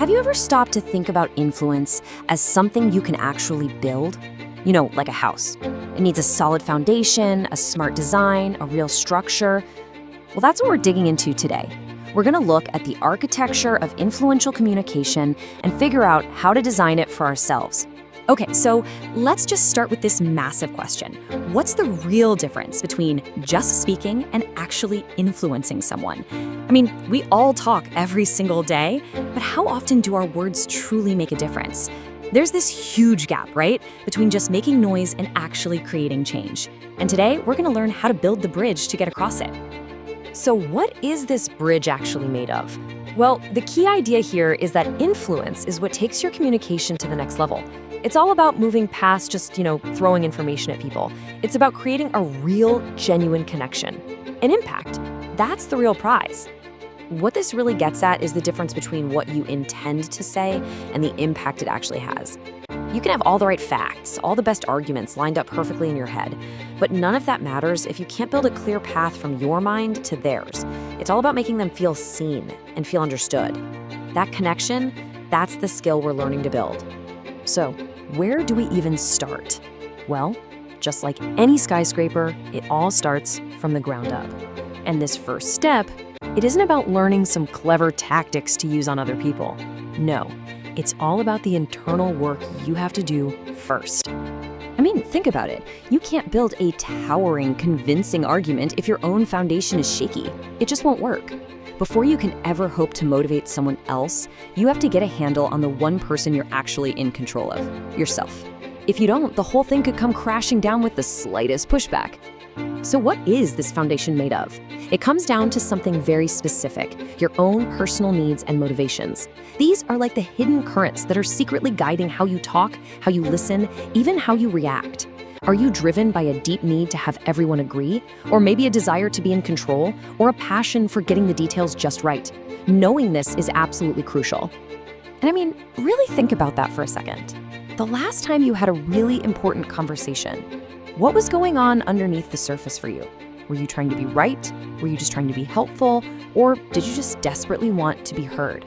Have you ever stopped to think about influence as something you can actually build? You know, like a house. It needs a solid foundation, a smart design, a real structure. Well, that's what we're digging into today. We're going to look at the architecture of influential communication and figure out how to design it for ourselves. Okay, so let's just start with this massive question. What's the real difference between just speaking and actually influencing someone? I mean, we all talk every single day, but how often do our words truly make a difference? There's this huge gap, right, between just making noise and actually creating change. And today, we're going to learn how to build the bridge to get across it. So what is this bridge actually made of? Well, the key idea here is that influence is what takes your communication to the next level. It's all about moving past just, throwing information at people. It's about creating a real, genuine connection. An impact. That's the real prize. What this really gets at is the difference between what you intend to say and the impact it actually has. You can have all the right facts, all the best arguments lined up perfectly in your head, but none of that matters if you can't build a clear path from your mind to theirs. It's all about making them feel seen and feel understood. That connection, that's the skill we're learning to build. So, where do we even start? Well, just like any skyscraper, it all starts from the ground up. And this first step, it isn't about learning some clever tactics to use on other people. No, it's all about the internal work you have to do first. I mean, think about it. You can't build a towering, convincing argument if your own foundation is shaky. It just won't work. Before you can ever hope to motivate someone else, you have to get a handle on the one person you're actually in control of, yourself. If you don't, the whole thing could come crashing down with the slightest pushback. So what is this foundation made of? It comes down to something very specific, your own personal needs and motivations. These are like the hidden currents that are secretly guiding how you talk, how you listen, even how you react. Are you driven by a deep need to have everyone agree? Or maybe a desire to be in control? Or a passion for getting the details just right? Knowing this is absolutely crucial. And I mean, really think about that for a second. The last time you had a really important conversation, what was going on underneath the surface for you? Were you trying to be right? Were you just trying to be helpful? Or did you just desperately want to be heard?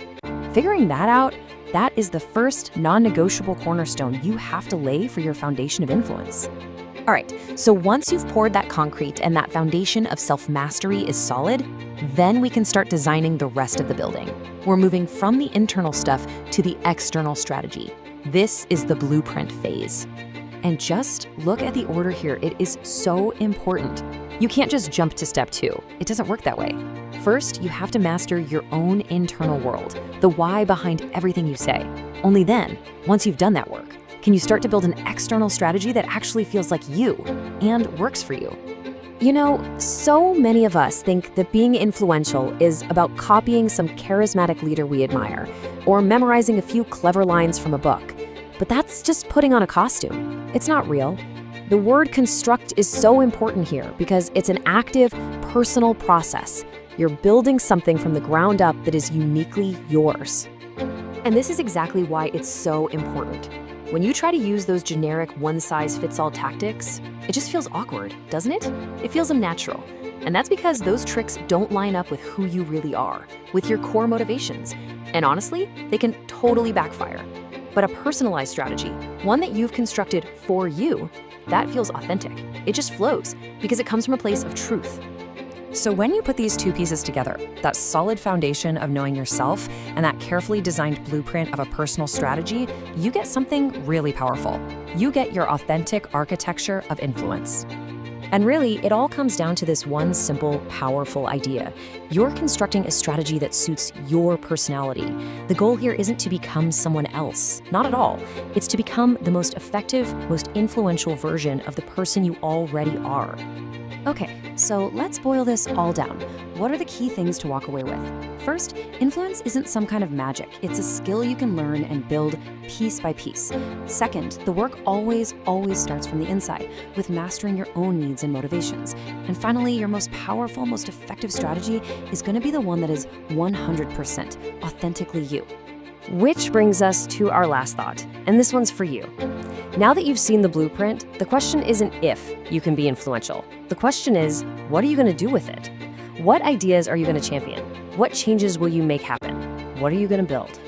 Figuring that out, that is the first non-negotiable cornerstone you have to lay for your foundation of influence. All right, so once you've poured that concrete and that foundation of self-mastery is solid, then we can start designing the rest of the building. We're moving from the internal stuff to the external strategy. This is the blueprint phase. And just look at the order here. It is so important. You can't just jump to step 2. It doesn't work that way. First, you have to master your own internal world, the why behind everything you say. Only then, once you've done that work, can you start to build an external strategy that actually feels like you and works for you. You know, so many of us think that being influential is about copying some charismatic leader we admire or memorizing a few clever lines from a book. But that's just putting on a costume. It's not real. The word construct is so important here because it's an active, personal process. You're building something from the ground up that is uniquely yours. And this is exactly why it's so important. When you try to use those generic one-size-fits-all tactics, it just feels awkward, doesn't it? It feels unnatural. And that's because those tricks don't line up with who you really are, with your core motivations. And honestly, they can totally backfire. But a personalized strategy, one that you've constructed for you, that feels authentic. It just flows because it comes from a place of truth. So when you put these two pieces together, that solid foundation of knowing yourself and that carefully designed blueprint of a personal strategy, you get something really powerful. You get your authentic architecture of influence. And really, it all comes down to this one simple, powerful idea. You're constructing a strategy that suits your personality. The goal here isn't to become someone else, not at all. It's to become the most effective, most influential version of the person you already are. Okay, so let's boil this all down. What are the key things to walk away with? First, influence isn't some kind of magic. It's a skill you can learn and build piece by piece. Second, the work always starts from the inside, with mastering your own needs and motivations. And finally, your most powerful, most effective strategy is going to be the one that is 100% authentically you. Which brings us to our last thought, and this one's for you. Now that you've seen the blueprint, the question isn't if you can be influential. The question is, what are you going to do with it? What ideas are you going to champion? What changes will you make happen? What are you going to build?